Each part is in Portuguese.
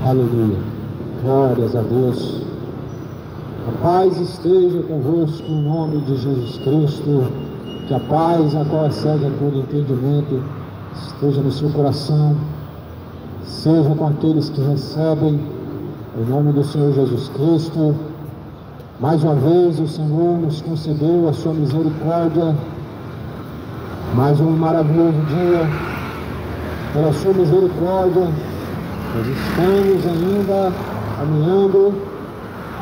Aleluia. Glórias a Deus. A paz esteja convosco em nome de Jesus Cristo. Que a paz, a qual excede a todo entendimento, esteja no seu coração, seja com aqueles que recebem em nome do Senhor Jesus Cristo. Mais uma vez o Senhor nos concedeu a sua misericórdia, mais um maravilhoso dia. Pela sua misericórdia nós estamos ainda caminhando.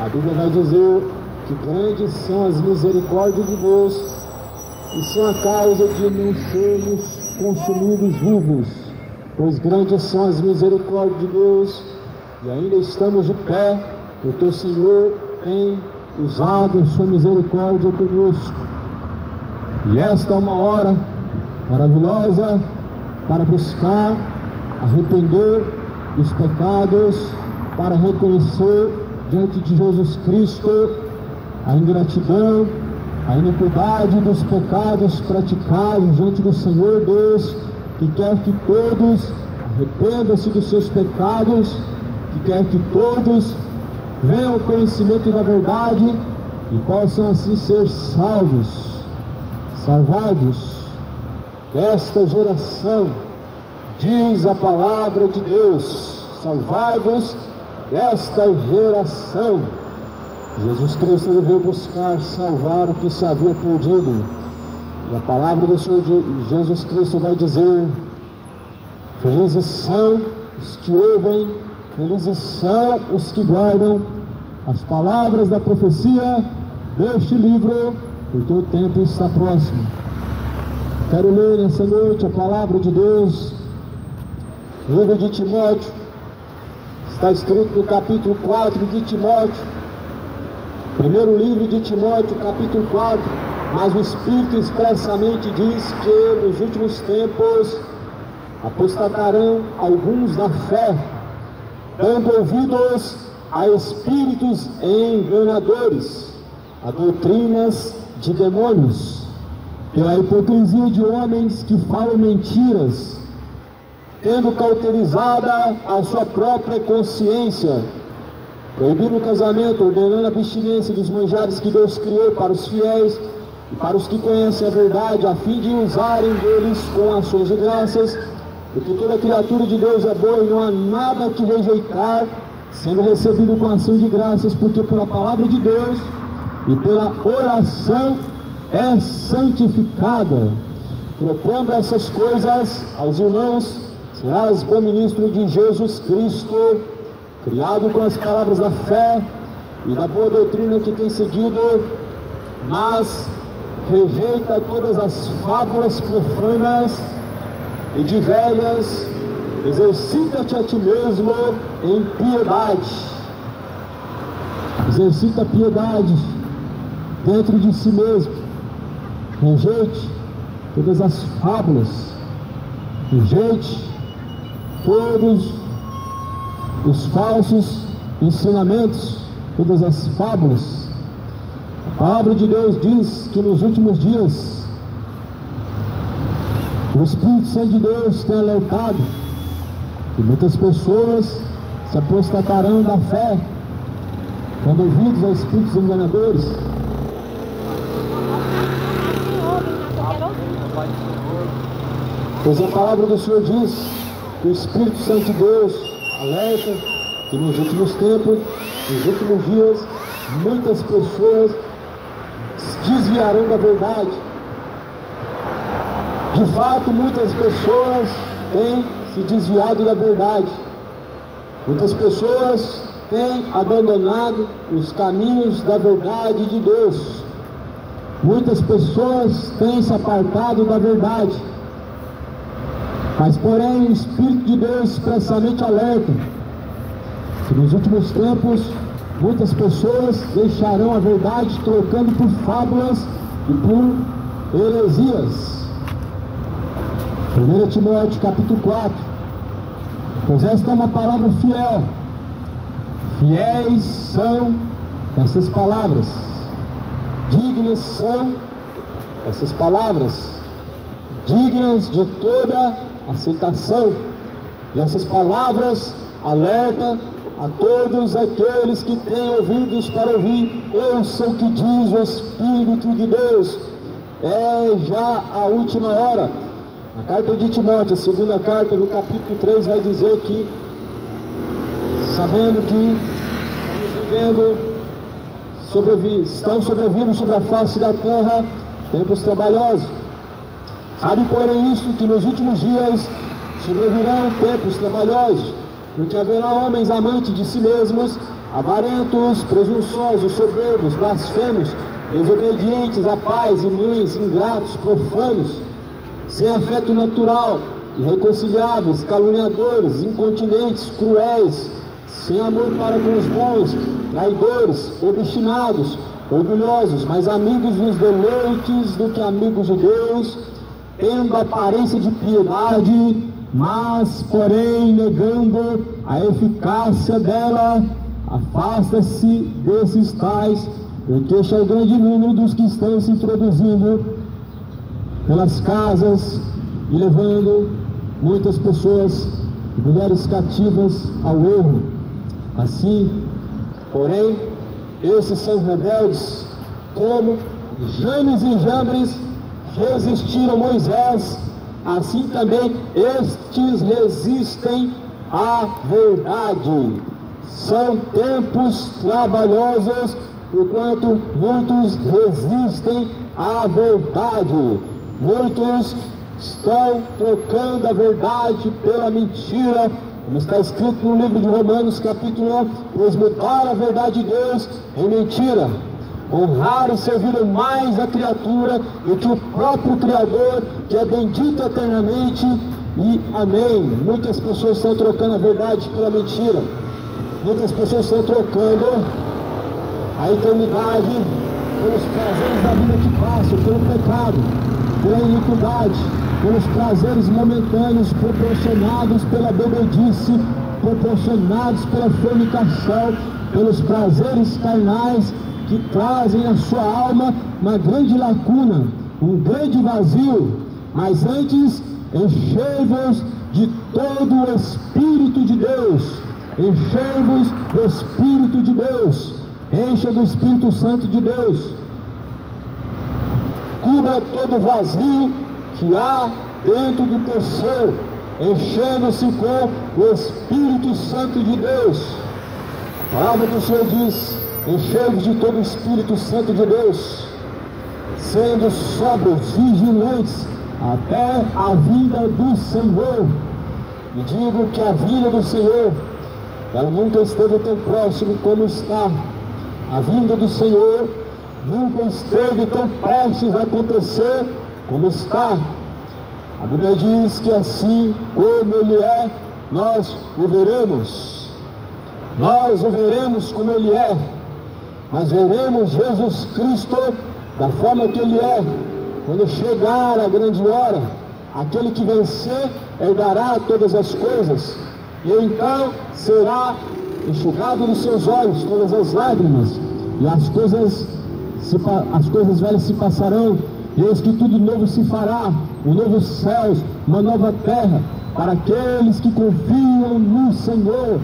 A Bíblia vai dizer que grandes são as misericórdias de Deus e são a causa de não sermos consumidos vivos, pois grandes são as misericórdias de Deus e ainda estamos de pé, porque o Senhor tem usado a sua misericórdia conosco. E esta é uma hora maravilhosa para buscar arrepender dos pecados, para reconhecer diante de Jesus Cristo a ingratidão, a iniquidade dos pecados praticados diante do Senhor Deus, que quer que todos arrependam-se dos seus pecados, que quer que todos venham ao conhecimento da verdade e possam assim ser salvados desta geração. Diz a palavra de Deus: salvai-vos desta geração. Jesus Cristo veio buscar salvar o que se havia perdido. E a palavra do Senhor Jesus Cristo vai dizer: felizes são os que ouvem, felizes são os que guardam as palavras da profecia deste livro, porque o tempo está próximo. Quero ler nessa noite a palavra de Deus, livro de Timóteo. Está escrito no capítulo 4 de Timóteo, primeiro livro de Timóteo, capítulo 4. Mas o Espírito expressamente diz que nos últimos tempos apostatarão alguns da fé, dando ouvidos a espíritos enganadores, a doutrinas de demônios, pela hipocrisia de homens que falam mentiras, tendo cauterizada a sua própria consciência, proibindo o casamento, ordenando a abstinência dos manjares que Deus criou para os fiéis e para os que conhecem a verdade, a fim de usarem deles com ações de graças, porque toda criatura de Deus é boa e não há nada que rejeitar, sendo recebido com ação de graças, porque pela palavra de Deus e pela oração é santificada. Propondo essas coisas aos irmãos, serás bom ministro de Jesus Cristo, criado com as palavras da fé e da boa doutrina que tem seguido, mas rejeita todas as fábulas profanas e de velhas. Exercita-te a ti mesmo em piedade. Exercita a piedade dentro de si mesmo. Rejeite todas as fábulas. Rejeite todos os falsos ensinamentos, todas as fábulas. A palavra de Deus diz que nos últimos dias o Espírito Santo de Deus tem alertado que muitas pessoas se apostatarão da fé, dando ouvidos a espíritos enganadores. Pois a palavra do Senhor diz que o Espírito Santo de Deus alerta que nos últimos tempos, nos últimos dias, muitas pessoas se desviarão da verdade. De fato, muitas pessoas têm se desviado da verdade. Muitas pessoas têm abandonado os caminhos da verdade de Deus. Muitas pessoas têm se apartado da verdade. Mas porém o Espírito de Deus expressamente alerta que nos últimos tempos muitas pessoas deixarão a verdade, trocando por fábulas e por heresias. 1 Timóteo capítulo 4. Pois esta é uma palavra fiel. Fiéis são essas palavras. Dignas são essas palavras. Dignas de toda aceitação. E essas palavras alertam a todos aqueles que têm ouvidos para ouvir, ouçam o que diz o Espírito de Deus. É já a última hora. A carta de Timóteo, a segunda carta, no capítulo 3, vai dizer que, sabendo que estão sobrevindo sobre a face da terra tempos trabalhosos. Sabe, porém, isso, que nos últimos dias sobrevirão tempos trabalhosos, porque haverá homens amantes de si mesmos, avarentos, presunçosos, soberbos, blasfemos, desobedientes a pais e mães, ingratos, profanos, sem afeto natural, irreconciliáveis, caluniadores, incontinentes, cruéis, sem amor para com os bons, traidores, obstinados, orgulhosos, mais amigos dos deleites do que amigos de Deus, tendo aparência de piedade, mas, porém, negando a eficácia dela. Afasta-se desses tais, porque este é o grande número dos que estão se introduzindo pelas casas e levando muitas pessoas, mulheres cativas, ao erro. Assim, porém, esses são rebeldes, como Janes e Jambres resistiram Moisés, assim também estes resistem à verdade. São tempos trabalhosos, porquanto muitos resistem à verdade. Muitos estão trocando a verdade pela mentira, como está escrito no livro de Romanos, capítulo 1, pois mudaram a verdade de Deus em mentira. Honraram e serviram mais a criatura do que o próprio Criador, que é bendito eternamente. E amém. Muitas pessoas estão trocando a verdade pela mentira. Muitas pessoas estão trocando a eternidade pelos prazeres da vida que passam, pelo pecado, pela iniquidade, pelos prazeres momentâneos proporcionados pela bebedice, proporcionados pela fornicação, pelos prazeres carnais que trazem à sua alma uma grande lacuna, um grande vazio. Mas antes, enchei-vos de todo o Espírito de Deus. Enchei-vos do Espírito de Deus. Encha do Espírito Santo de Deus. Cubra todo o vazio que há dentro do teu ser, enchendo-se com o Espírito Santo de Deus. A palavra do Senhor diz: enchei-vos de todo o Espírito Santo de Deus, sendo sóbrios, vigilantes, até a vinda do Senhor. E digo que a vinda do Senhor, ela nunca esteve tão próximo como está. A vinda do Senhor nunca esteve tão prestes a acontecer como está. A Bíblia diz que assim como Ele é, nós o veremos. Nós o veremos como Ele é. Mas veremos Jesus Cristo da forma que Ele é. Quando chegar a grande hora, aquele que vencer herdará todas as coisas. E então será enxugado nos seus olhos todas as lágrimas, e as coisas velhas se passarão, e eis que tudo novo se fará, um novo céu, uma nova terra, para aqueles que confiam no Senhor,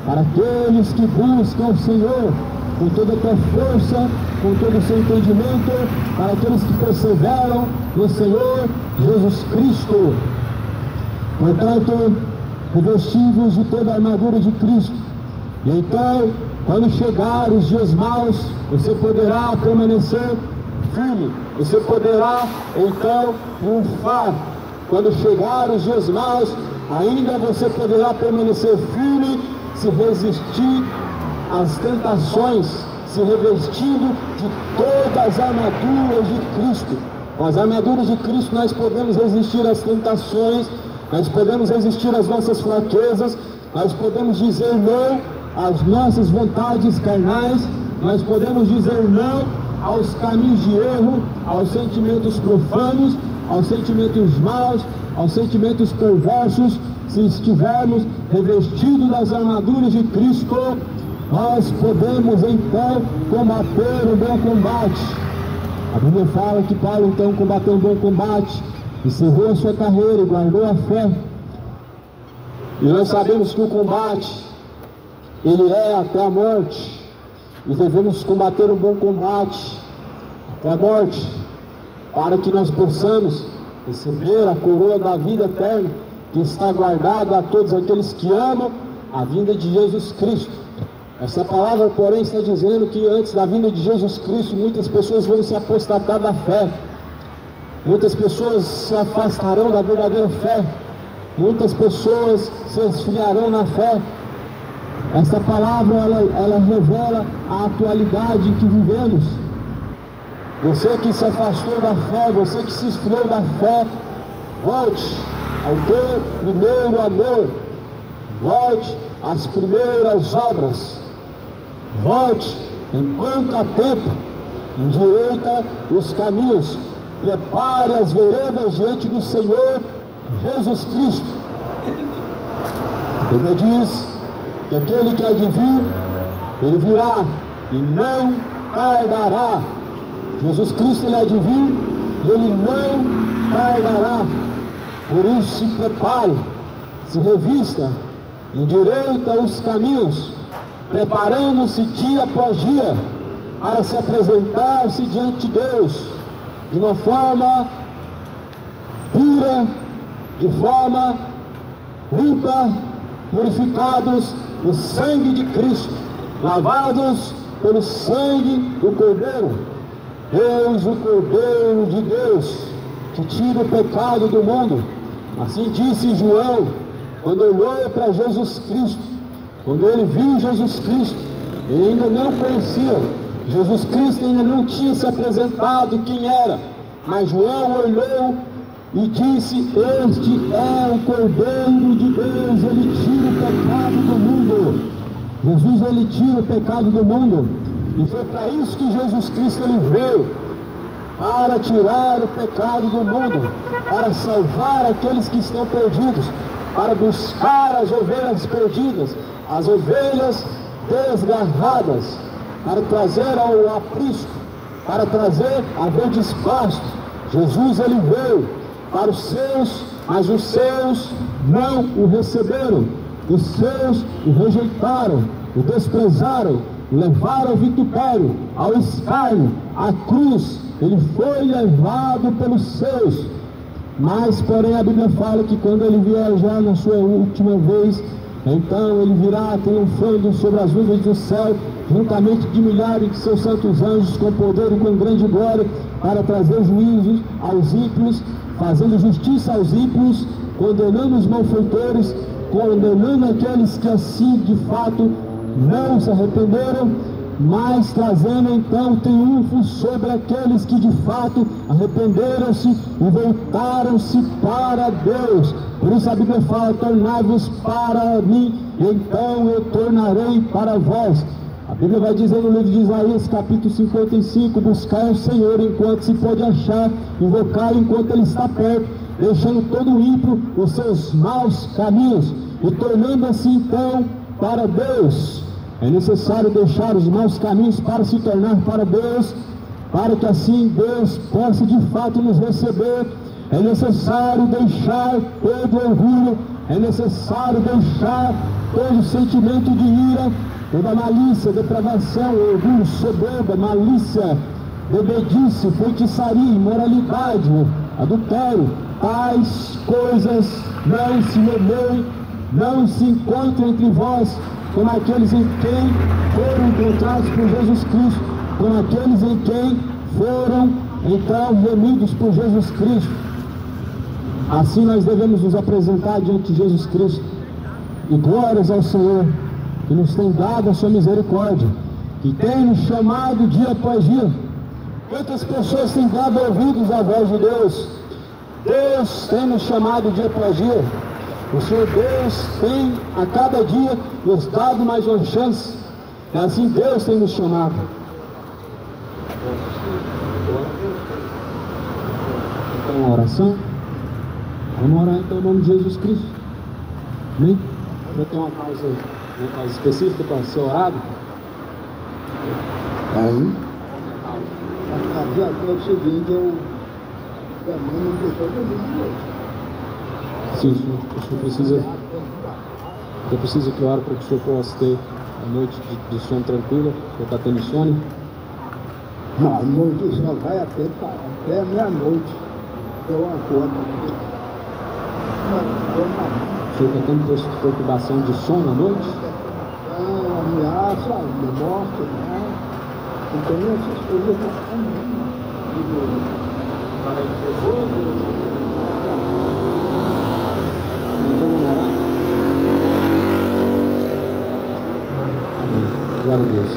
para aqueles que buscam o Senhor com toda a tua força, com todo o seu entendimento, para aqueles que perseveram no Senhor Jesus Cristo. Portanto, revesti-vos de toda a armadura de Cristo, e então, quando chegar os dias maus, você poderá permanecer firme, você poderá então triunfar. Quando chegar os dias maus, ainda você poderá permanecer firme, se resistir às tentações, se revestindo de todas as armaduras de Cristo. Com as armaduras de Cristo nós podemos resistir às tentações, nós podemos resistir às nossas fraquezas, nós podemos dizer não às nossas vontades carnais, nós podemos dizer não aos caminhos de erro, aos sentimentos profanos, aos sentimentos maus, aos sentimentos perversos. Se estivermos revestidos das armaduras de Cristo, nós podemos então combater o bom combate. A Bíblia fala que Paulo então combateu um bom combate, encerrou a sua carreira e guardou a fé. E nós sabemos que o combate, Ele é até a morte, e devemos combater um bom combate até a morte, para que nós possamos receber a coroa da vida eterna, que está guardada a todos aqueles que amam a vinda de Jesus Cristo. Essa palavra, porém, está dizendo que antes da vinda de Jesus Cristo, muitas pessoas vão se apostatar da fé, muitas pessoas se afastarão da verdadeira fé, muitas pessoas se esfriarão na fé. Essa palavra, ela revela a atualidade em que vivemos. Você que se afastou da fé, você que se esfriou da fé, volte ao teu primeiro amor, volte às primeiras obras, volte enquanto há tempo, endireita os caminhos, prepare as veredas diante do Senhor Jesus Cristo. Ele diz que aquele que há de vir, ele virá e não tardará. Jesus Cristo, ele há de vir e ele não tardará. Por isso se prepare, se revista, endireita os caminhos, preparando-se dia após dia para se apresentar-se diante de Deus de uma forma pura, de forma limpa, purificados no sangue de Cristo, lavados pelo sangue do Cordeiro. Eis o Cordeiro de Deus, que tira o pecado do mundo. Assim disse João, quando olhou para Jesus Cristo, quando ele viu Jesus Cristo, ele ainda não conhecia, Jesus Cristo ainda não tinha se apresentado quem era, mas João olhou e disse: este é o Cordeiro de Deus, ele tira o pecado do mundo. Jesus, ele tira o pecado do mundo, e foi para isso que Jesus Cristo ele veio, para tirar o pecado do mundo, para salvar aqueles que estão perdidos, para buscar as ovelhas perdidas, as ovelhas desgarradas, para trazer ao aprisco, para trazer a verdes pastos. Jesus, ele veio para os seus, mas os seus não o receberam, os seus o rejeitaram, o desprezaram, o levaram ao vitupério, ao escárnio, à cruz. Ele foi levado pelos seus, mas porém a Bíblia fala que quando ele viajar na sua última vez, então ele virá triunfando sobre as nuvens do céu, juntamente de milhares de seus santos anjos, com poder e com grande glória, para trazer juízos aos ímpios, fazendo justiça aos ímpios, condenando os malfeitores, condenando aqueles que assim de fato não se arrependeram, mas trazendo então triunfo sobre aqueles que de fato arrependeram-se e voltaram-se para Deus. Por isso a Bíblia fala: tornai-vos para mim, e então eu tornarei para vós. A Bíblia vai dizer no livro de Isaías, capítulo 55, buscai o Senhor enquanto se pode achar, invocai enquanto ele está perto, deixando todo ímpio os seus maus caminhos, e tornando-se então para Deus. É necessário deixar os maus caminhos para se tornar para Deus, para que assim Deus possa de fato nos receber. É necessário deixar todo orgulho, é necessário deixar todo sentimento de ira, toda malícia, depravação, orgulho, soberba, malícia, bebedice, feitiçaria, imoralidade, adultério. Tais coisas não se nomeiem, não se encontrem entre vós, como aqueles em quem foram encontrados por Jesus Cristo, como aqueles em quem foram então remidos por Jesus Cristo. Assim nós devemos nos apresentar diante de Jesus Cristo, e glórias ao Senhor, que nos tem dado a sua misericórdia, que tem nos chamado dia após dia. Quantas pessoas têm dado ouvidos à voz de Deus? Deus tem nos chamado dia após dia. O Senhor Deus tem a cada dia nos dado mais uma chance. É assim Deus tem nos chamado. Então, uma oração. Vamos orar então em nome de Jesus Cristo. Amém? Já tem uma causa específica para ser orado? Aí. É o seguinte, também não deixou de mim. Sim, o senhor precisa que eu ore para que o senhor possa ter noite de sono tranquila? Você está tendo sono? Não, a noite só vai até meia-noite. Eu acordo. Você está tendo preocupação de sono à noite? Não, ameaça, de morte, né? Então essas coisas não. Glória a Deus.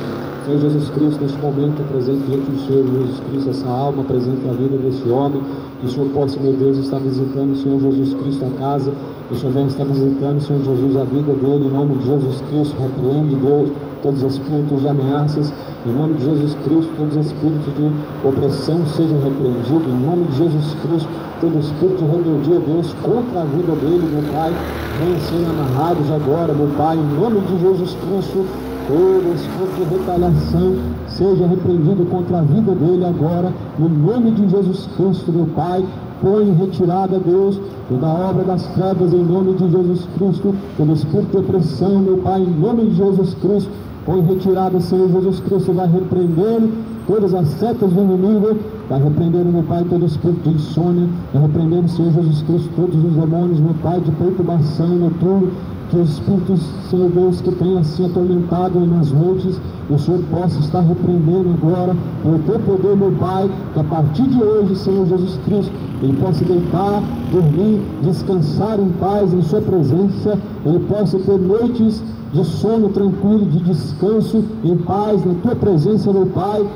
Senhor Jesus Cristo, neste momento, presente diante do Senhor Jesus Cristo, essa alma, presente a vida desse homem, que o Senhor possa, meu Deus, estar visitando o Senhor Jesus Cristo a casa, que o Senhor venha estar visitando o Senhor Jesus a vida dele, em nome de Jesus Cristo, repreende, Deus, todos os espíritos de ameaças, em nome de Jesus Cristo, todos os espíritos de opressão sejam repreendidos, em nome de Jesus Cristo, todo espírito de rebeldia, Deus, contra a vida dele, meu Pai, venha ser amarrados agora, meu Pai, em nome de Jesus Cristo. Todo espírito de retaliação seja repreendido contra a vida dele agora, no nome de Jesus Cristo, meu Pai. Põe em retirada, Deus, toda a obra das trevas em nome de Jesus Cristo, todo espírito de opressão, meu Pai, em nome de Jesus Cristo. Põe em retirada, Senhor Jesus Cristo, vai repreendendo todas as setas do inimigo, vai repreendendo, meu Pai, todo espírito de insônia, vai repreendendo, Senhor Jesus Cristo, todos os demônios, meu Pai, de perturbação noturna, que os espíritos, Senhor Deus, que tenham assim atormentado nas noites, o Senhor possa estar repreendendo agora, com o teu poder, meu Pai, que a partir de hoje, Senhor Jesus Cristo, ele possa deitar, dormir, descansar em paz em sua presença, ele possa ter noites de sono tranquilo, de descanso em paz na tua presença, meu Pai.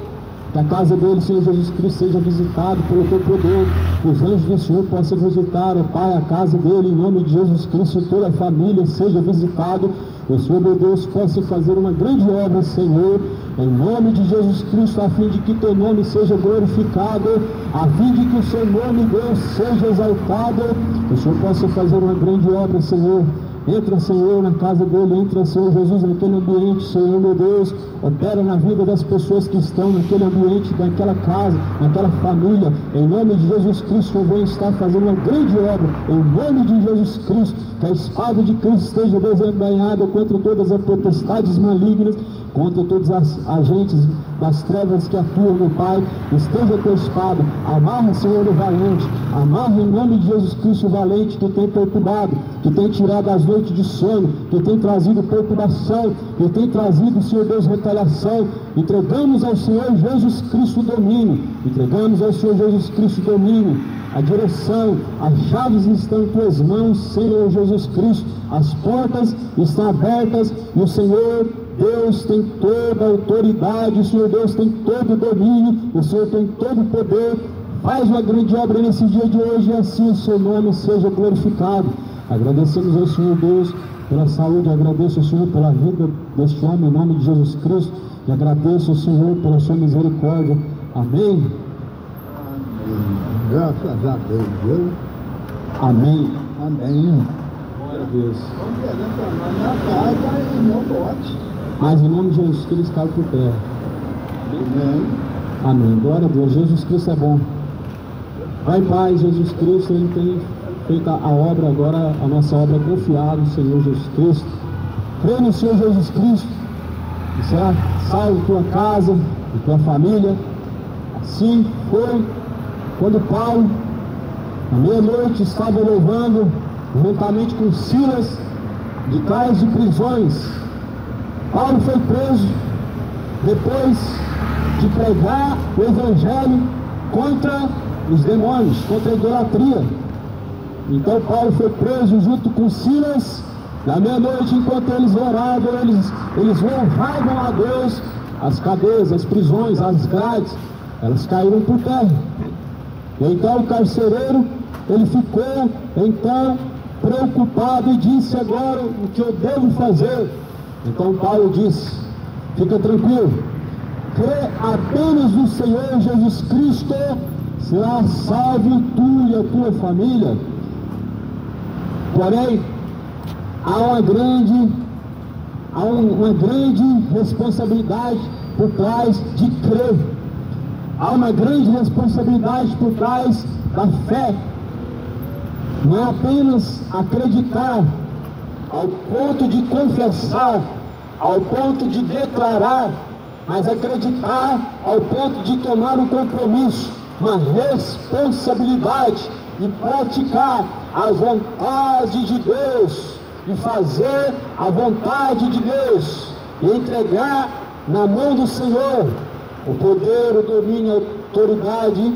Que a casa dele, Senhor Jesus Cristo, seja visitada pelo teu poder, que os anjos do Senhor possam visitar, ó Pai, a casa dele, em nome de Jesus Cristo, toda a família seja visitado, o Senhor, meu Deus, possa fazer uma grande obra, Senhor, em nome de Jesus Cristo, a fim de que teu nome seja glorificado, a fim de que o seu nome, Deus, seja exaltado, que o Senhor possa fazer uma grande obra, Senhor. Entra, Senhor, na casa dele, entra, Senhor Jesus, naquele ambiente, Senhor, meu Deus, opera na vida das pessoas que estão naquele ambiente, naquela casa, naquela família, em nome de Jesus Cristo, eu vou estar fazendo uma grande obra, em nome de Jesus Cristo, que a espada de Cristo esteja desembainhada contra todas as potestades malignas, contra todos os agentes das trevas que atuam, meu Pai, esteja a tua espada, amarra, Senhor, o valente, amarra em nome de Jesus Cristo o valente que tem perturbado, que tem tirado as noites de sono, que tem trazido perturbação, que tem trazido, Senhor Deus, retaliação. Entregamos ao Senhor Jesus Cristo o domínio, entregamos ao Senhor Jesus Cristo o domínio, a direção, as chaves estão em tuas mãos, Senhor Jesus Cristo, as portas estão abertas e o Senhor Deus tem toda a autoridade, o Senhor Deus tem todo o domínio, o Senhor tem todo o poder. Faz uma grande obra nesse dia de hoje e assim o seu nome seja glorificado. Agradecemos ao Senhor Deus pela saúde, agradeço ao Senhor pela vida deste homem, em nome de Jesus Cristo, e agradeço ao Senhor pela sua misericórdia. Amém. Graças a Deus, viu? Amém. Amém. Glória a Deus. Vamos querendo tomar na casa e não bote. Mas em nome de Jesus Cristo cai por terra. Amém. Amém. Glória a Deus. Jesus Cristo é bom. Vai em paz, Jesus Cristo, ele tem feito a obra agora, a nossa obra confiada no Senhor Jesus Cristo. Crê no Senhor Jesus Cristo, e será salvo tua casa e tua família. Assim foi quando Paulo, à meia-noite, estava louvando juntamente com Silas de tais de prisões. Paulo foi preso depois de pregar o Evangelho contra os demônios, contra a idolatria. Então Paulo foi preso junto com Silas. Na meia-noite, enquanto eles oravam, eles louvavam a Deus, as cadeias, as prisões, as grades, elas caíram por terra. E então o carcereiro, ele ficou então preocupado e disse: agora o que eu devo fazer? Então Paulo disse: fica tranquilo, crê apenas no Senhor Jesus Cristo, será salvo tu e a tua família. Porém, há uma grande responsabilidade por trás de crer. Há uma grande responsabilidade por trás da fé. Não é apenas acreditar ao ponto de confessar, ao ponto de declarar, mas acreditar ao ponto de tomar um compromisso, uma responsabilidade e praticar a vontade de Deus, e fazer a vontade de Deus, e entregar na mão do Senhor. O poder, o domínio, a autoridade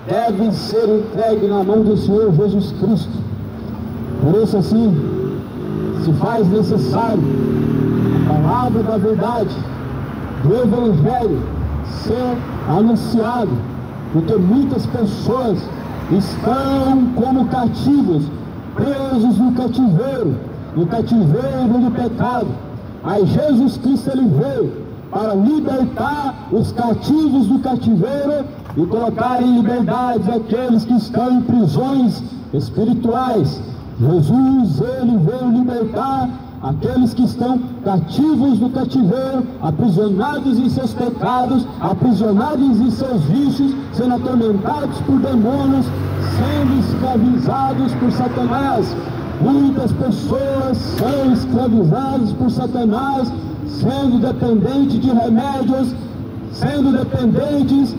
devem ser entregues na mão do Senhor Jesus Cristo. Por isso assim, se faz necessário a palavra da verdade, do Evangelho, ser anunciado, porque muitas pessoas estão como cativos, presos no cativeiro do pecado. Mas Jesus Cristo, Ele veio para libertar os cativos do cativeiro e colocar em liberdade aqueles que estão em prisões espirituais. Jesus, Ele veio libertar aqueles que estão cativos do cativeiro, aprisionados em seus pecados, aprisionados em seus vícios, sendo atormentados por demônios, sendo escravizados por Satanás. Muitas pessoas são escravizadas por Satanás, sendo dependentes de remédios, sendo dependentes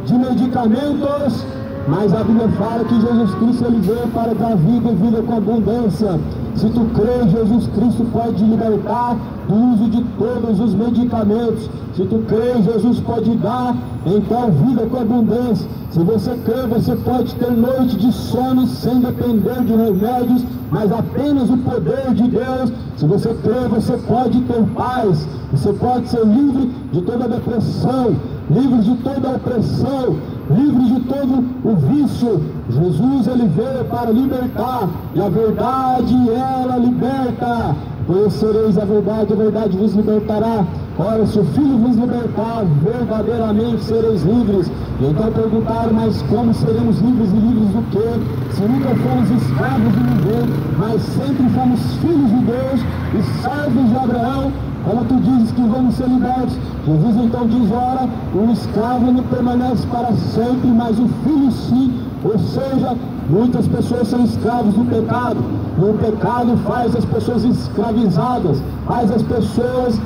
de medicamentos, mas a Bíblia fala que Jesus Cristo, Ele veio para dar vida e vida com abundância. Se tu crê, Jesus Cristo pode te libertar do uso de todos os medicamentos. Se tu crê, Jesus pode dar, então, vida com abundância. Se você crê, você pode ter noite de sono sem depender de remédios, mas apenas o poder de Deus. Se você crê, você pode ter paz. Você pode ser livre de toda depressão, livre de toda opressão, livre de todo o vício. Jesus, Ele veio para libertar, e a verdade, ela liberta. Conhecereis a verdade vos libertará. Ora, se o Filho vos libertar, verdadeiramente sereis livres. E então perguntaram, mas como seremos livres, e livres do quê? Se nunca fomos escravos de ninguém, mas sempre fomos filhos de Deus e servos de Abraão, como tu dizes que vamos ser libertos. Jesus então diz, ora, o escravo não permanece para sempre, mas o filho sim. Ou seja, muitas pessoas são escravos do pecado, e o pecado faz as pessoas escravizadas, faz as pessoas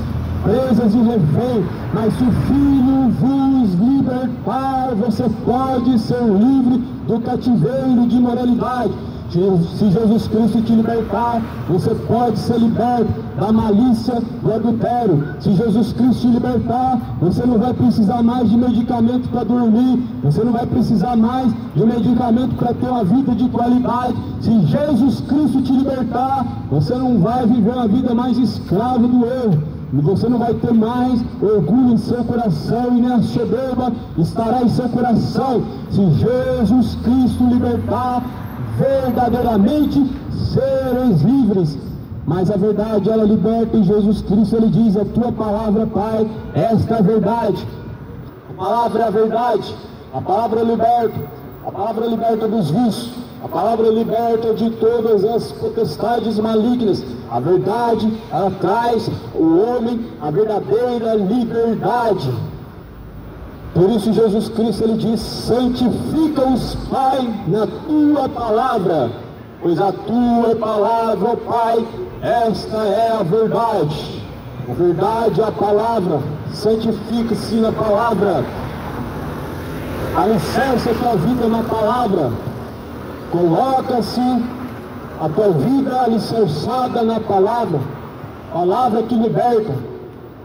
presas e refém. Mas se o Filho vos libertar, você pode ser livre do cativeiro de imoralidade. Se Jesus Cristo te libertar, você pode ser liberto da malícia, do adultério. Se Jesus Cristo te libertar, você não vai precisar mais de medicamento para dormir, você não vai precisar mais de medicamento para ter uma vida de qualidade. Se Jesus Cristo te libertar, você não vai viver uma vida mais escravo do erro, e você não vai ter mais orgulho em seu coração, e nem a soberba estará em seu coração. Se Jesus Cristo libertar, verdadeiramente sereis livres. Mas a verdade, ela liberta, e Jesus Cristo, Ele diz, a tua palavra, Pai, esta é a verdade. A palavra é a verdade, a palavra liberta dos vícios, a palavra liberta de todas as potestades malignas. A verdade, ela traz o homem a verdadeira liberdade. Por isso Jesus Cristo, Ele diz, santifica-os, Pai, na tua palavra, pois a tua palavra, ó Pai, esta é a verdade. A verdade é a palavra. Santifica-se na palavra, alicerça a tua vida na palavra, coloca-se a tua vida alicerçada na palavra, palavra que liberta.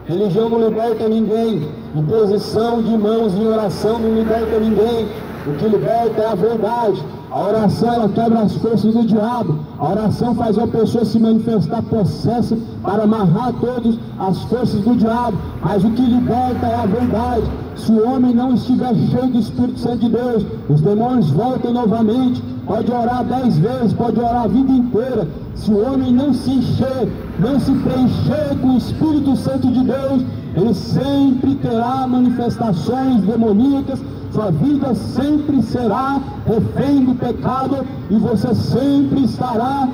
Religião não liberta ninguém, imposição de mãos em oração não liberta ninguém. O que liberta é a verdade. A oração, ela quebra as forças do diabo. A oração faz uma pessoa se manifestar possessa para amarrar todas as forças do diabo. Mas o que liberta é a verdade. Se o homem não estiver cheio do Espírito Santo de Deus, os demônios voltam novamente. Pode orar 10 vezes, pode orar a vida inteira. Se o homem não se encher, não se preencher com o Espírito Santo de Deus, ele sempre terá manifestações demoníacas. Sua vida sempre será refém do pecado, e você sempre estará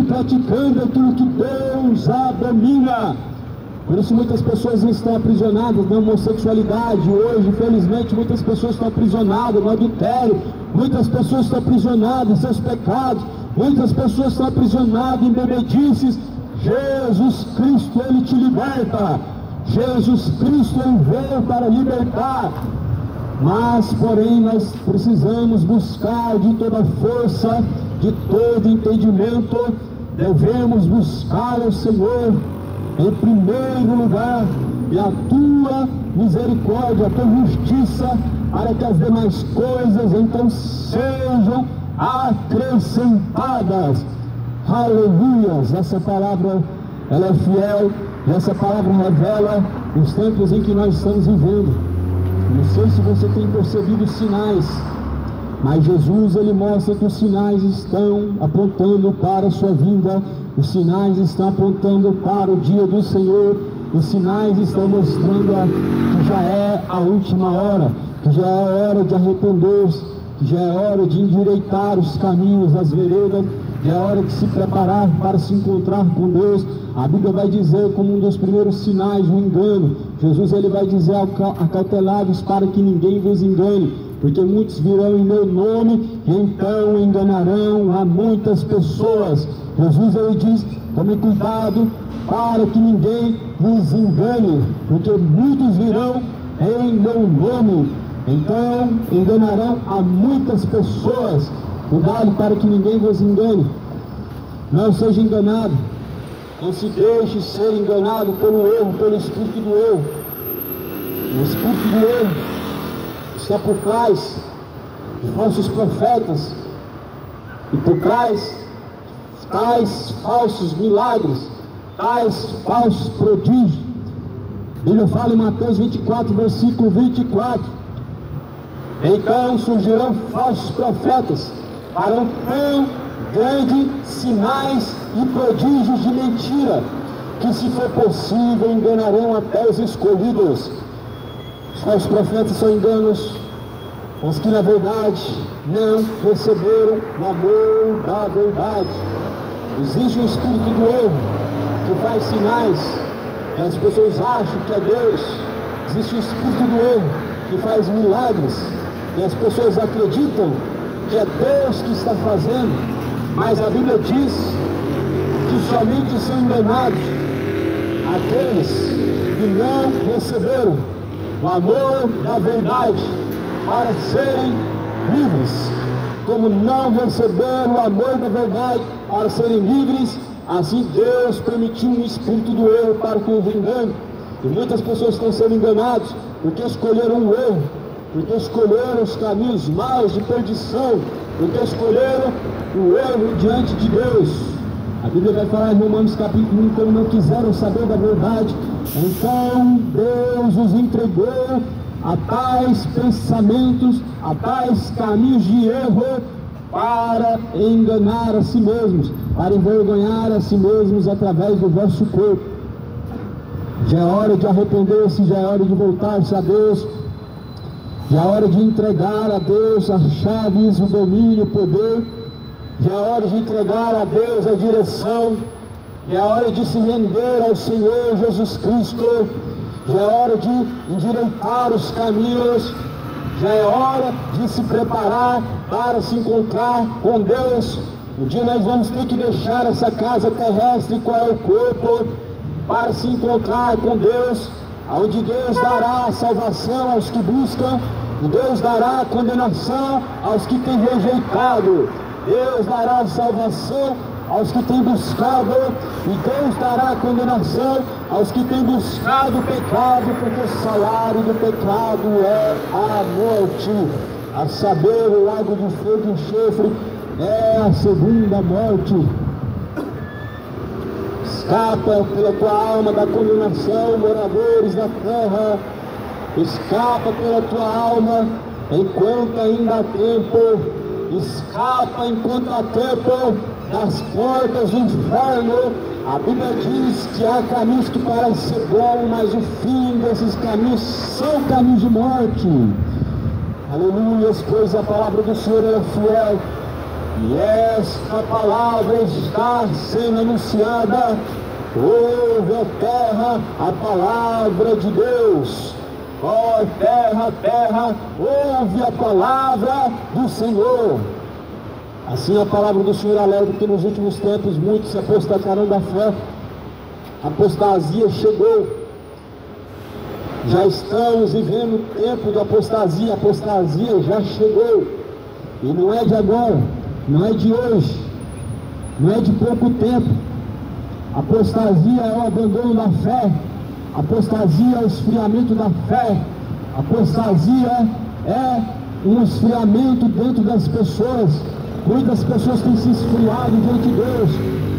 praticando aquilo que Deus abomina. Por isso muitas pessoas estão aprisionadas na homossexualidade hoje. Infelizmente muitas pessoas estão aprisionadas no adultério, muitas pessoas estão aprisionadas em seus pecados, muitas pessoas estão aprisionadas em bebedices, Jesus Cristo, Ele te liberta. Jesus Cristo, Ele veio para libertar. Mas, porém, nós precisamos buscar de toda força, de todo entendimento. Devemos buscar ao Senhor em primeiro lugar, e a tua misericórdia, a tua justiça, para que as demais coisas então sejam acrescentadas. Aleluias! Essa palavra, ela é fiel, e essa palavra revela os tempos em que nós estamos vivendo. Não sei se você tem percebido os sinais, mas Jesus, Ele mostra que os sinais estão apontando para a sua vinda, os sinais estão apontando para o dia do Senhor, os sinais estão mostrando que já é a última hora, que já é hora de arrepender-se, que já é hora de endireitar os caminhos, as veredas, já é hora de se preparar para se encontrar com Deus. A Bíblia vai dizer, como um dos primeiros sinais, o engano. Jesus, Ele vai dizer: acautelados para que ninguém vos engane, porque muitos virão em meu nome e então enganarão a muitas pessoas. Jesus, Ele diz: tome cuidado para que ninguém vos engane, porque muitos virão em meu nome, então enganarão a muitas pessoas. Cuidado para que ninguém vos engane. Não seja enganado. Não se deixe ser enganado pelo erro, pelo espírito do erro. O espírito do erro está por trás de falsos profetas e por trás tais falsos milagres, tais falsos prodígios. A Bíblia fala em Mateus 24, versículo 24: então surgirão falsos profetas, farão tão grandes sinais e prodígios de mentira, que, se for possível, enganarão até os escolhidos. Os falsos profetas são enganos, os que na verdade não receberam o amor da verdade. Existe um espírito do erro que faz sinais e as pessoas acham que é Deus. Existe um espírito do erro que faz milagres e as pessoas acreditam que é Deus que está fazendo, mas a Bíblia diz que somente são enganados aqueles que não receberam o amor da verdade para serem livres. Como não receberam o amor da verdade para serem livres, assim Deus permitiu um espírito do erro para que os engane. E muitas pessoas estão sendo enganadas porque escolheram o erro, porque escolheram os caminhos maus de perdição, porque escolheram o erro diante de Deus. A Bíblia vai falar em Romanos capítulo 1, como não quiseram saber da verdade, então Deus os entregou a tais pensamentos, a tais caminhos de erro, para enganar a si mesmos, para envergonhar a si mesmos através do vosso corpo. Já é hora de arrepender-se, já é hora de voltar-se a Deus, já é hora de entregar a Deus as chaves, o domínio, o poder. Já é hora de entregar a Deus a direção. Já é hora de se render ao Senhor Jesus Cristo. Já é hora de endireitar os caminhos. Já é hora de se preparar para se encontrar com Deus. Um dia nós vamos ter que deixar essa casa terrestre, qual é o corpo, para se encontrar com Deus, onde Deus dará a salvação aos que buscam, e Deus dará a condenação aos que têm rejeitado. Deus dará a salvação aos que têm buscado, e Deus dará a condenação aos que têm buscado o pecado, porque o salário do pecado é a morte, a saber, o lago de fogo e enxofre é a segunda morte. Escapa pela tua alma da condenação, moradores da terra. Escapa pela tua alma enquanto ainda há tempo. Escapa enquanto há tempo das portas do inferno. A Bíblia diz que há caminhos que parecem ser bons, mas o fim desses caminhos são caminhos de morte. Aleluia, pois a palavra do Senhor é fiel. E esta palavra está sendo anunciada. Ouve, ó terra, a palavra de Deus. Ó terra, terra, ouve a palavra do Senhor. Assim a palavra do Senhor alerta que nos últimos tempos muitos se apostatarão da fé, A apostasia chegou. Já estamos vivendo o tempo de apostasia. A apostasia já chegou. E não é de agora, não é de hoje, não é de pouco tempo. A apostasia é o abandono da fé. A apostasia é o esfriamento da fé. A apostasia é um esfriamento dentro das pessoas. Muitas pessoas têm se esfriado diante de Deus.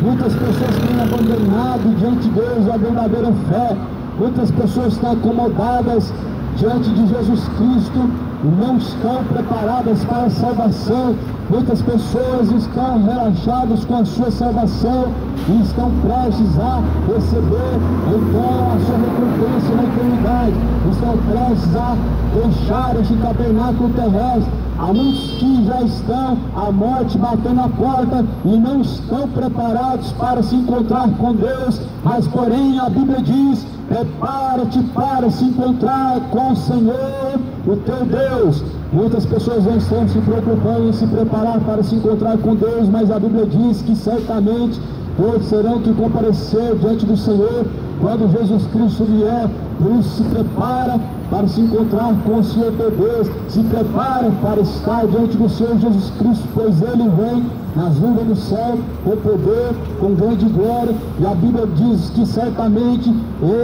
Muitas pessoas têm abandonado diante de Deus a verdadeira fé. Muitas pessoas estão acomodadas diante de Jesus Cristo e não estão preparadas para a salvação. Muitas pessoas estão relaxadas com a sua salvação e estão prestes a receber então a sua recompensa na eternidade. Estão prestes a deixar este tabernáculo terrestre. Há muitos que já estão a morte batendo a porta e não estão preparados para se encontrar com Deus, mas porém a Bíblia diz: prepara-te para se encontrar com o Senhor, o teu Deus. Muitas pessoas não estão se preocupando em se preparar para se encontrar com Deus, mas a Bíblia diz que certamente todos terão que comparecer diante do Senhor quando Jesus Cristo vier. Por isso se prepara para se encontrar com o Senhor teu Deus, se prepara para estar diante do Senhor Jesus Cristo, pois Ele vem nas nuvens do céu, com poder, com grande glória, e a Bíblia diz que certamente,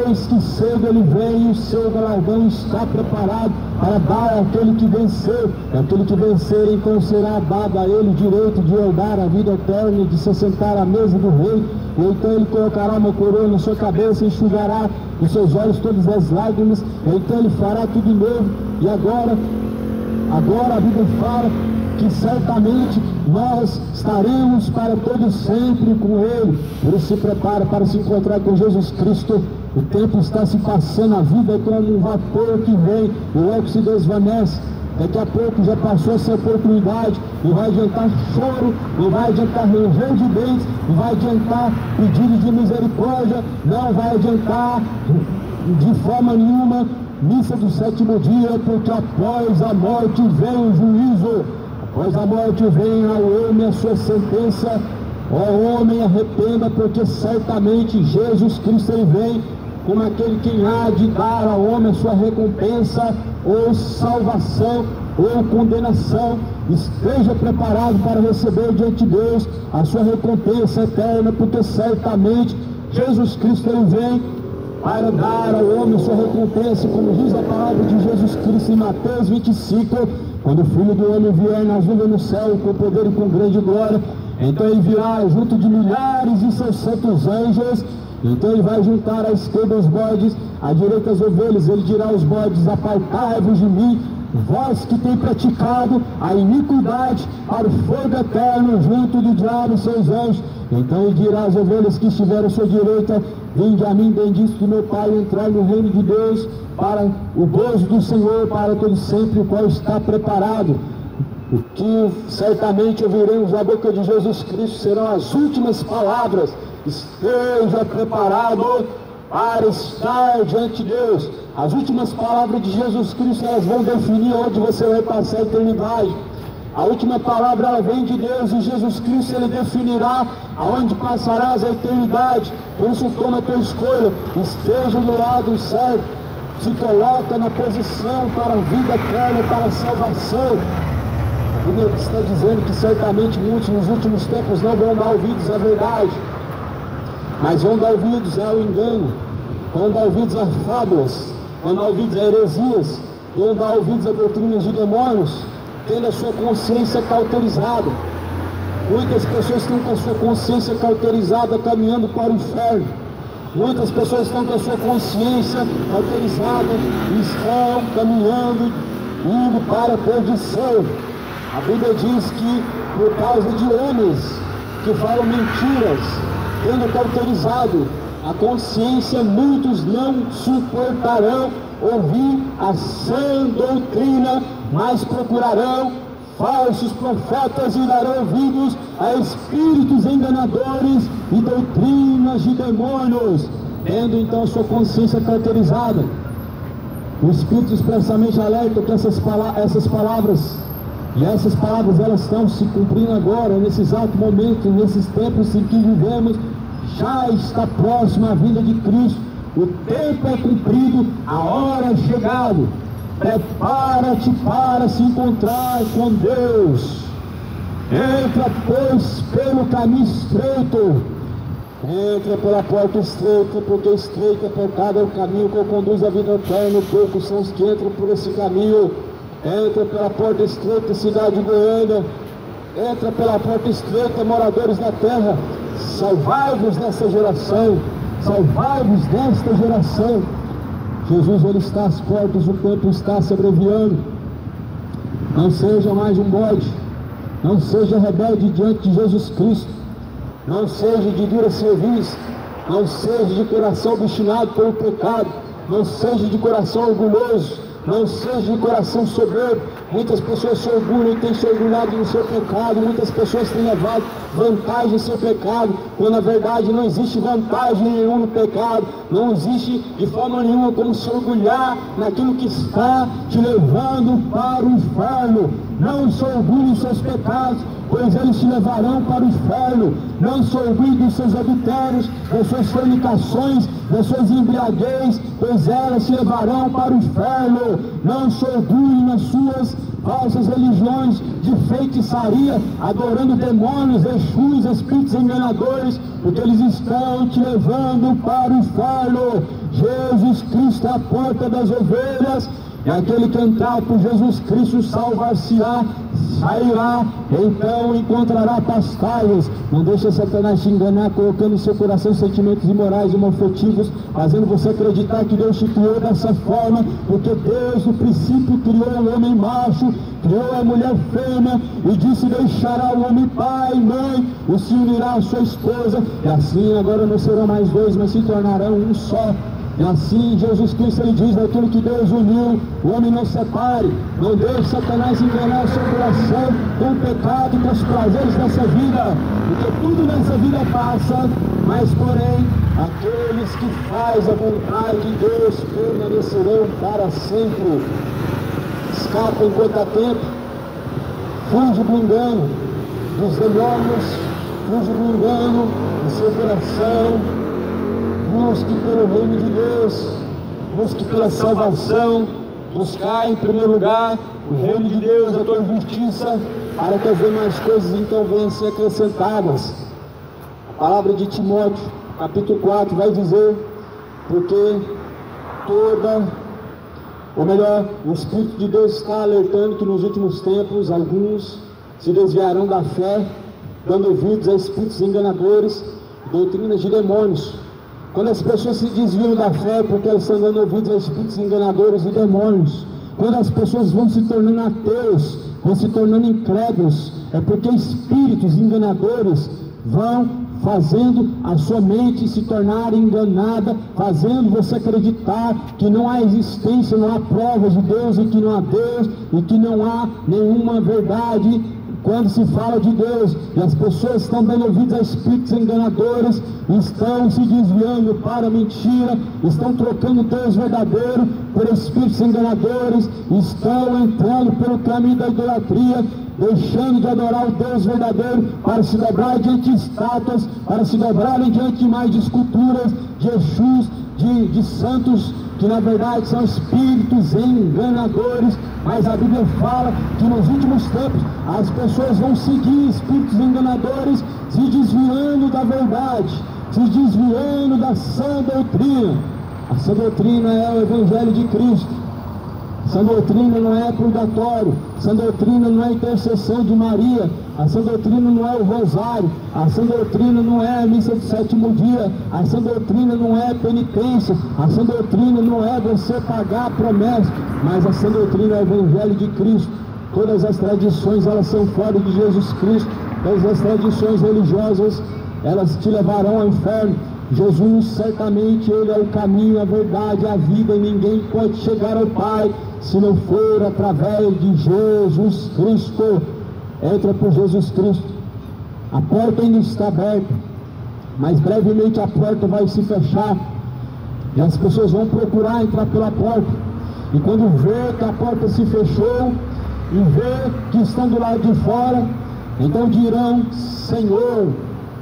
eis que cedo Ele vem, e o seu galardão está preparado para dar àquele que vencer. E aquele que vencer, então será dado a ele o direito de herdar a vida eterna e de se sentar à mesa do rei. E então Ele colocará uma coroa na sua cabeça, enxugará dos seus olhos todas as lágrimas, e então Ele fará tudo novo. E agora a Bíblia fala que certamente nós estaremos para todo sempre com Ele. Por isso se prepara para se encontrar com Jesus Cristo. O tempo está se passando, a vida é como um vapor que vem e logo se desvanece. Daqui a pouco já passou essa oportunidade. Não vai adiantar choro, não vai adiantar ranger de dentes, não vai adiantar pedido de misericórdia, não vai adiantar de forma nenhuma missa do sétimo dia, porque após a morte vem o juízo. Após a morte vem ao homem a sua sentença. Ó homem, arrependa, porque certamente Jesus Cristo Ele vem como aquele que há de dar ao homem a sua recompensa, ou salvação, ou condenação. Esteja preparado para receber diante de Deus a sua recompensa eterna, porque certamente Jesus Cristo Ele vem para dar ao homem a sua recompensa, como diz a palavra de Jesus Cristo em Mateus 25, quando o Filho do Homem vier nas nuvens no céu, com poder e com grande glória, então Ele virá junto de milhares de seus santos anjos. Então Ele vai juntar à esquerda os bodes, à direita as ovelhas. Ele dirá aos bodes: apartai-vos de mim, vós que tem praticado a iniquidade, para o fogo eterno, junto do diabo e seus anjos. Então Ele dirá às ovelhas que estiveram à sua direita: vinde a mim, benditos do meu Pai, entrai no reino de Deus, para o gozo do Senhor para todo sempre, o qual está preparado. O que certamente ouviremos da boca de Jesus Cristo serão as últimas palavras. Esteja preparado para estar diante de Deus. As últimas palavras de Jesus Cristo, elas vão definir onde você vai passar a eternidade. A última palavra, ela vem de Deus, e Jesus Cristo, Ele definirá aonde passarás a eternidade. Por isso toma a tua escolha, esteja do lado certo, se coloca na posição para a vida eterna, para a salvação. A Bíblia está dizendo que certamente muitos nos últimos tempos não vão dar ouvidos à verdade, mas vão dar ouvidos ao engano, vão dar ouvidos a fábulas, vão dar ouvidos a heresias, vão dar ouvidos a doutrinas de demônios, tendo a sua consciência cauterizada. Muitas pessoas estão com a sua consciência cauterizada, caminhando para o inferno. Muitas pessoas estão com a sua consciência cauterizada e estão caminhando, indo para a perdição. A Bíblia diz que por causa de homens que falam mentiras, tendo cauterizado a consciência, muitos não suportarão ouvir a sã doutrina, mas procurarão falsos profetas e darão ouvidos a espíritos enganadores e doutrinas de demônios, tendo então sua consciência cauterizada. O Espírito expressamente alerta que essas palavras elas estão se cumprindo agora, nesse exato momento, nesses tempos em que vivemos, já está próxima a vinda de Cristo. O tempo é cumprido, a hora é chegado. Prepara-te para se encontrar com Deus. Entra, pois, pelo caminho estreito. Entra pela porta estreita, porque estreita, apertada é o caminho que conduz à vida eterna. Poucos são os que entram por esse caminho. Entra pela porta estreita, cidade de Goiânia. Entra pela porta estreita, moradores da terra. Salvai-vos nessa geração. Salvai-vos desta geração. Jesus, ele está às portas, o tempo está se abreviando. Não seja mais um bode. Não seja rebelde diante de Jesus Cristo. Não seja de dura serviço. Não seja de coração obstinado pelo pecado. Não seja de coração orgulhoso. Não seja de coração soberbo. Muitas pessoas se orgulham e têm se orgulhado no seu pecado. Muitas pessoas têm levado vantagem no seu pecado, quando na verdade não existe vantagem nenhuma no pecado. Não existe de forma nenhuma como se orgulhar naquilo que está te levando para o inferno. Não se orgulhe em seus pecados, pois eles te levarão para o inferno. Não se orgulhe dos seus adultérios, das suas fornicações, das suas embriaguez, pois elas te levarão para o inferno. Não se orgulhe nas suas falsas religiões de feitiçaria, adorando demônios, exus, espíritos enganadores, porque eles estão te levando para o inferno. Jesus Cristo é a porta das ovelhas, e aquele que entrar por Jesus Cristo salvar-se-á, sairá, então encontrará pastagens. Não deixe Satanás te enganar, colocando no seu coração sentimentos imorais e homofetivos, fazendo você acreditar que Deus te criou dessa forma, porque Deus no princípio criou o homem macho, criou a mulher fêmea, e disse: deixará o homem pai e mãe, e se unirá à sua esposa, e assim agora não serão mais dois, mas se tornarão um só. E assim Jesus Cristo, ele diz: daquilo que Deus uniu, o homem não separe. Não deixe Satanás enganar o seu coração com o pecado e com os prazeres dessa vida, porque tudo nessa vida passa, mas porém aqueles que fazem a vontade de Deus permanecerão para sempre. Escapa enquanto há tempo, fuge do engano dos demônios, fuge do engano do seu coração. Busque pelo reino de Deus, busque pela salvação, buscar em primeiro lugar o reino de Deus, a tua justiça, para que as demais coisas então venham a ser acrescentadas. A palavra de Timóteo, capítulo 4, vai dizer: porque o Espírito de Deus está alertando que nos últimos tempos alguns se desviarão da fé, dando ouvidos a espíritos enganadores, doutrinas de demônios. Quando as pessoas se desviam da fé, porque elas estão dando ouvidos a espíritos enganadores e demônios. Quando as pessoas vão se tornando ateus, vão se tornando incrédulos, é porque espíritos enganadores vão fazendo a sua mente se tornar enganada, fazendo você acreditar que não há existência, não há provas de Deus, e que não há Deus, e que não há nenhuma verdade quando se fala de Deus. E as pessoas estão dando ouvidos a espíritos enganadores, estão se desviando para a mentira, estão trocando Deus verdadeiro por espíritos enganadores, estão entrando pelo caminho da idolatria, deixando de adorar o Deus verdadeiro para se dobrar diante de estátuas, para se dobrarem diante de mais de esculturas, de Exus, de santos, que na verdade são espíritos enganadores. Mas a Bíblia fala que nos últimos tempos as pessoas vão seguir espíritos enganadores, se desviando da verdade, se desviando da sã doutrina. A sã doutrina é o Evangelho de Cristo. Essa doutrina não é purgatório, essa doutrina não é intercessão de Maria, essa doutrina não é o rosário, essa doutrina não é a missa do sétimo dia, essa doutrina não é penitência, essa doutrina não é você pagar a promessa, mas essa doutrina é o Evangelho de Cristo. Todas as tradições, elas são fora de Jesus Cristo. Todas as tradições religiosas, elas te levarão ao inferno. Jesus, certamente, Ele é o caminho, a verdade, a vida, e ninguém pode chegar ao Pai se não for através de Jesus Cristo. Entra por Jesus Cristo. A porta ainda está aberta, mas brevemente a porta vai se fechar, e as pessoas vão procurar entrar pela porta, e quando vê que a porta se fechou, e vê que estão do lado de fora, então dirão: Senhor,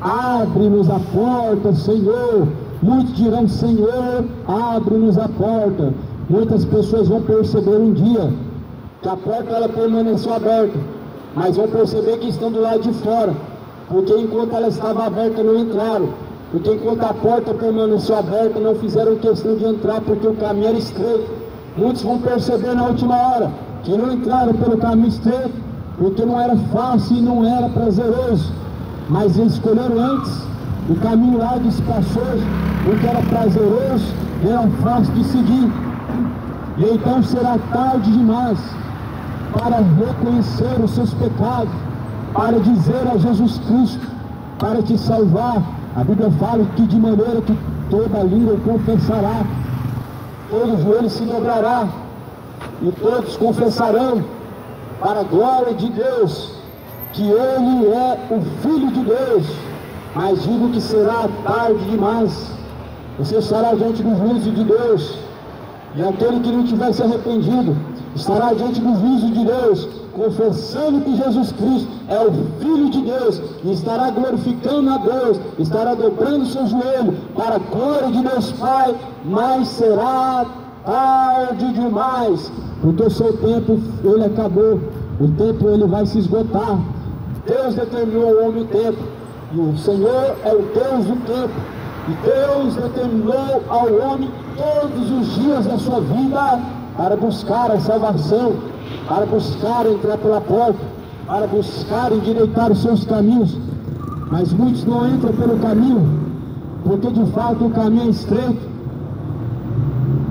abre-nos a porta, Senhor. Muitos dirão, Senhor, abre-nos a porta. Muitas pessoas vão perceber um dia que a porta ela permaneceu aberta, mas vão perceber que estão do lado de fora, porque enquanto ela estava aberta não entraram, porque enquanto a porta permaneceu aberta não fizeram questão de entrar, porque o caminho era estreito. Muitos vão perceber na última hora que não entraram pelo caminho estreito, porque não era fácil e não era prazeroso, mas eles escolheram antes o caminho largo e espaçoso, porque era prazeroso e era fácil de seguir. E então será tarde demais para reconhecer os seus pecados, para dizer a Jesus Cristo, para te salvar. A Bíblia fala que de maneira que toda língua confessará, todo joelho se dobrará, e todos confessarão, para a glória de Deus, que Ele é o Filho de Deus. Mas digo que será tarde demais. Você estará diante do juízo de Deus, e aquele que não tiver se arrependido estará diante do juízo de Deus, confessando que Jesus Cristo é o Filho de Deus, e estará glorificando a Deus, estará dobrando seu joelho para a glória de Deus Pai, mas será tarde demais, porque o seu tempo ele acabou, o tempo ele vai se esgotar. Deus determinou ao homem o tempo, e o Senhor é o Deus do tempo, e Deus determinou ao homem todos os dias da sua vida para buscar a salvação, para buscar entrar pela porta, para buscar endireitar os seus caminhos. Mas muitos não entram pelo caminho, porque de fato o caminho é estreito,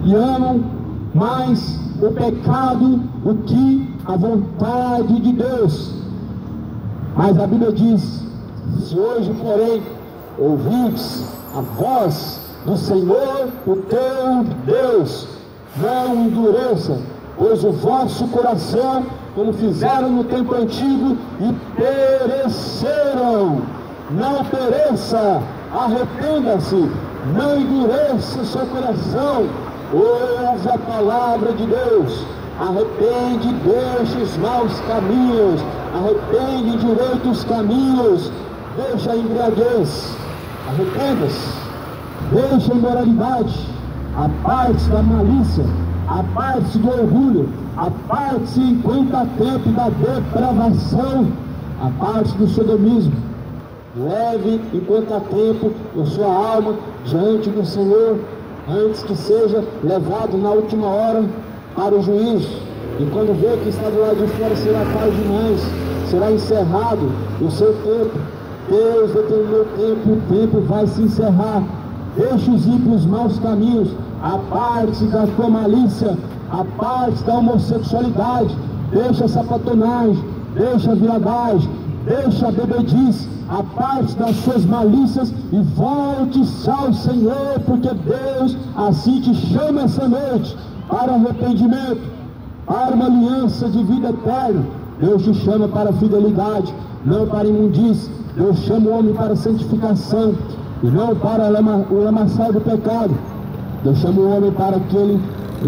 e amam mais o pecado do que a vontade de Deus. Mas a Bíblia diz: se hoje, porém, ouvirdes a voz do Senhor, o teu Deus, não endureça, pois o vosso coração, como fizeram no tempo antigo, e pereceram. Não pereça, arrependa-se, não endureça seu coração, ouve a palavra de Deus, arrepende, deixa os maus caminhos, arrepende, direita os caminhos, deixa a embriaguez, arrependa-se, deixa a imoralidade, aparte da malícia, aparte do orgulho, aparte enquanto há tempo da depravação, aparte do sodomismo, leve enquanto há tempo a sua alma diante do Senhor, antes que seja levado na última hora para o juízo. E quando vê que está do lado de fora, será tarde demais, será encerrado o seu tempo. Deus determinou o tempo vai se encerrar. Deixa os ímpios maus caminhos, aparte da tua malícia, aparte da homossexualidade, deixa a sapatonagem, deixa a viadagem, deixa a bebedice, aparte das suas malícias e volte-se ao Senhor, porque Deus assim te chama essa noite para arrependimento, para uma aliança de vida eterna. Deus te chama para a fidelidade, não para a imundície. Deus chama o homem para a santificação e não para o lamaçal do pecado. Deus chama o homem para aquele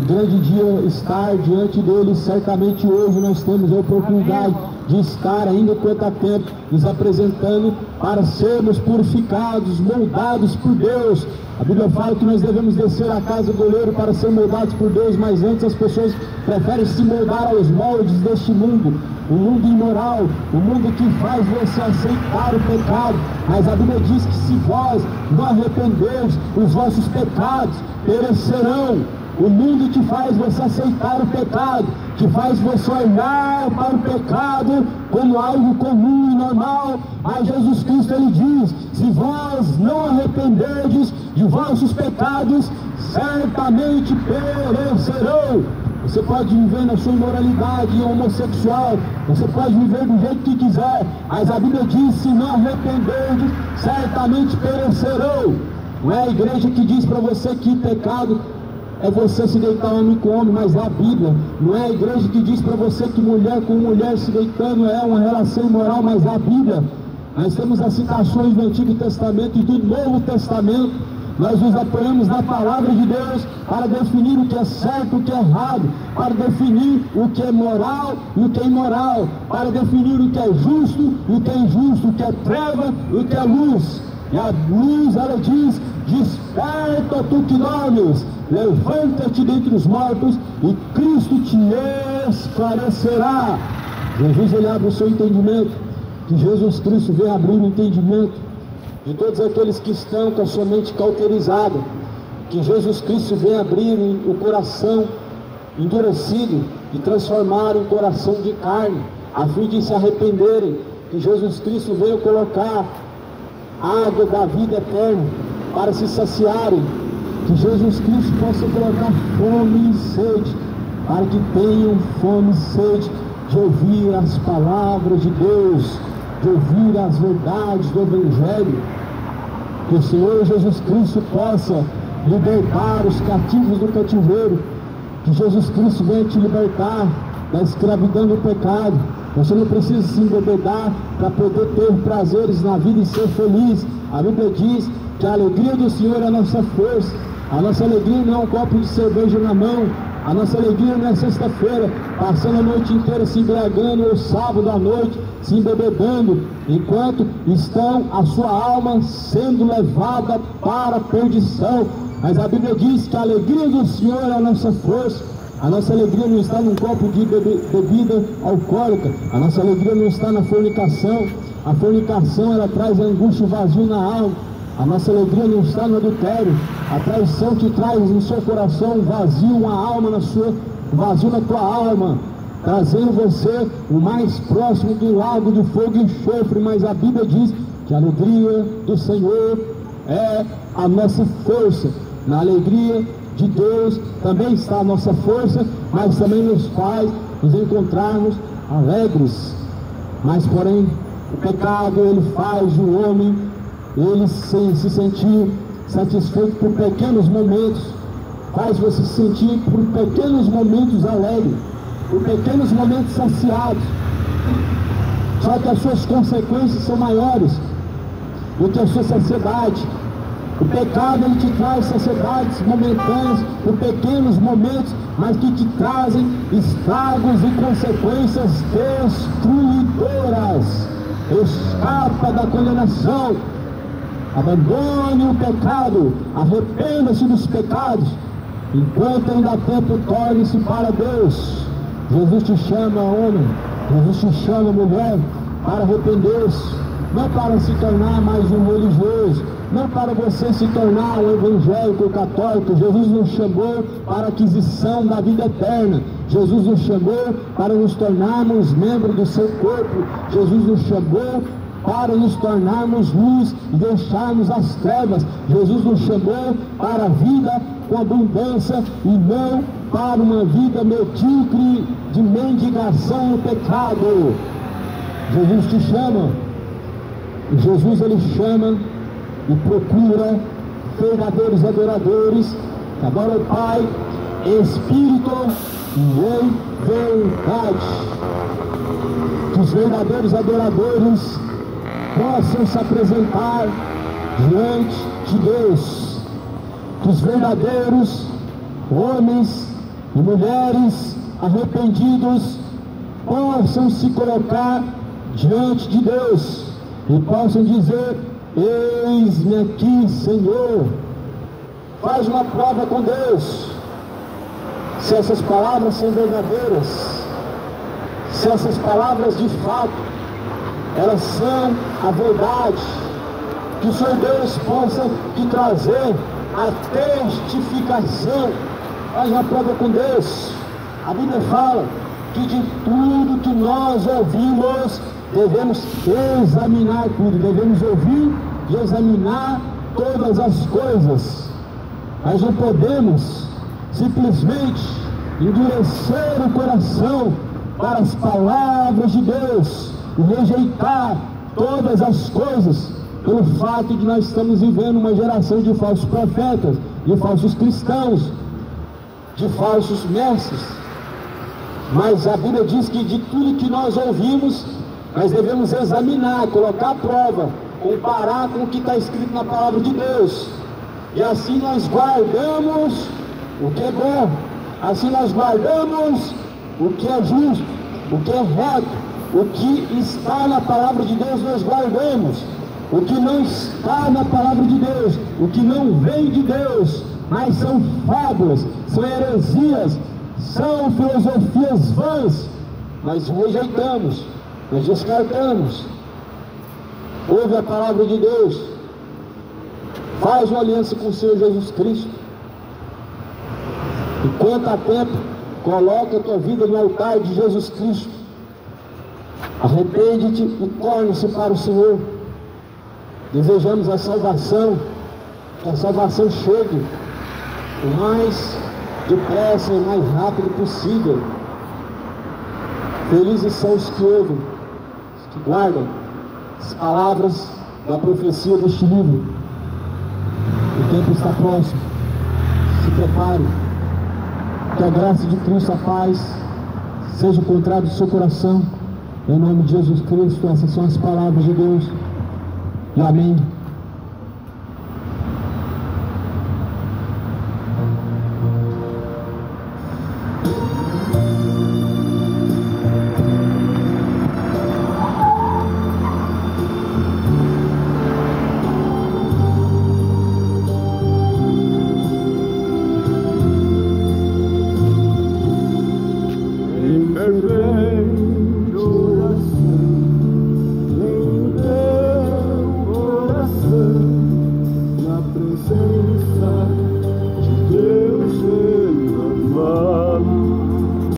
grande dia estar diante dele. Certamente hoje nós temos a oportunidade de estar ainda quanto há tempo nos apresentando para sermos purificados, moldados por Deus. A Bíblia fala que nós devemos descer à casa do oleiro para ser moldados por Deus, mas antes as pessoas preferem se moldar aos moldes deste mundo, o mundo imoral, o mundo que faz você aceitar o pecado. Mas a Bíblia diz que se vós não arrependeres, os vossos pecados perecerão. O mundo que faz você aceitar o pecado, que faz você olhar para o pecado como algo comum e normal, mas Jesus Cristo ele diz: se vós não arrependerdes de vossos pecados, certamente perecerão. Você pode viver na sua imoralidade homossexual, você pode viver do jeito que quiser, mas a Bíblia diz: se não arrependerdes, certamente perecerão. Não é a igreja que diz para você que pecado é você se deitar homem com homem, mas é a Bíblia. Não é a igreja que diz para você que mulher com mulher se deitando é uma relação imoral, mas é a Bíblia. Nós temos as citações do Antigo Testamento e do Novo Testamento nós nos apoiamos na palavra de Deus para definir o que é certo e o que é errado, para definir o que é moral e o que é imoral, para definir o que é justo e o que é injusto, o que é treva e o que é luz. E a luz, ela diz: desperta tu que dormes, levanta-te dentre os mortos e Cristo te esclarecerá. Jesus, ele abre o seu entendimento, que Jesus Cristo vem abrir o entendimento de todos aqueles que estão com a sua mente cauterizada, que Jesus Cristo vem abrir o coração endurecido e transformar em coração de carne, a fim de se arrependerem, que Jesus Cristo veio colocar água da vida eterna para se saciarem, que Jesus Cristo possa colocar fome e sede, para que tenham fome e sede de ouvir as palavras de Deus, de ouvir as verdades do Evangelho. Que o Senhor Jesus Cristo possa libertar os cativos do cativeiro, que Jesus Cristo venha te libertar da escravidão do pecado. Você não precisa se embebedar para poder ter prazeres na vida e ser feliz. A Bíblia diz que a alegria do Senhor é a nossa força. A nossa alegria não é um copo de cerveja na mão. A nossa alegria não é sexta-feira, passando a noite inteira se embriagando, ou sábado à noite se embebedando, enquanto estão a sua alma sendo levada para a perdição. Mas a Bíblia diz que a alegria do Senhor é a nossa força. A nossa alegria não está num copo de bebida alcoólica. A nossa alegria não está na fornicação. A fornicação, ela traz angústia e vazio na alma. A nossa alegria não está no adultério. A traição te traz no seu coração vazio, uma alma vazio na tua alma, trazendo você o mais próximo do lago de fogo e enxofre. Mas a Bíblia diz que a alegria do Senhor é a nossa força. Na alegria de Deus também está a nossa força, mas também nos faz nos encontrarmos alegres. Mas porém, o pecado, ele faz o homem, ele se sentir satisfeito por pequenos momentos, faz você se sentir por pequenos momentos alegre, por pequenos momentos saciados. Só que as suas consequências são maiores do que a sua saciedade. O pecado, ele te traz saciedades momentâneas por pequenos momentos, mas que te trazem estragos e consequências destruidoras. Escapa da condenação. Abandone o pecado, arrependa-se dos pecados, enquanto ainda há tempo, torne-se para Deus. Jesus te chama, homem, Jesus te chama, mulher, para arrepender-se, não para se tornar mais um religioso, não para você se tornar um evangélico católico. Jesus nos chamou para a aquisição da vida eterna. Jesus nos chamou para nos tornarmos membros do seu corpo. Jesus nos chamou para nos tornarmos luz e deixarmos as trevas. Jesus nos chamou para a vida com abundância e não para uma vida medíocre de mendigação no pecado. Jesus te chama. Jesus, ele chama e procura verdadeiros adoradores que adoram o Pai em espírito e em verdade. Que os verdadeiros adoradores possam se apresentar diante de Deus, que os verdadeiros homens e mulheres arrependidos possam se colocar diante de Deus e possam dizer: eis-me aqui, Senhor. Faz uma prova com Deus, se essas palavras são verdadeiras, se essas palavras de fato elas são a verdade. Que o Senhor Deus possa te trazer a testificação. Faz uma prova com Deus. A Bíblia fala que de tudo que nós ouvimos, devemos examinar tudo, devemos ouvir e examinar todas as coisas. Mas não podemos simplesmente endurecer o coração para as palavras de Deus e rejeitar todas as coisas, pelo fato de nós estamos vivendo uma geração de falsos profetas, de falsos cristãos, de falsos mestres. Mas a Bíblia diz que de tudo que nós ouvimos, nós devemos examinar, colocar à prova, comparar com o que está escrito na palavra de Deus. E assim nós guardamos o que é bom, assim nós guardamos o que é justo, o que é reto, o que está na palavra de Deus nós guardamos. O que não está na palavra de Deus, o que não vem de Deus, mas são fábulas, são heresias, são filosofias vãs, nós rejeitamos, nós descartamos. Ouve a palavra de Deus, faz uma aliança com o Senhor Jesus Cristo. Enquanto há tempo, coloca a tua vida no altar de Jesus Cristo. Arrepende-te e torne-se para o Senhor. Desejamos a salvação, que a salvação chegue o mais depressa e o mais rápido possível. Felizes são os que ouvem, os que guardam as palavras da profecia deste livro. O tempo está próximo, se prepare. Que a graça de Cristo, a paz, seja encontrada no seu coração, em nome de Jesus Cristo. Essas são as palavras de Deus. E amém.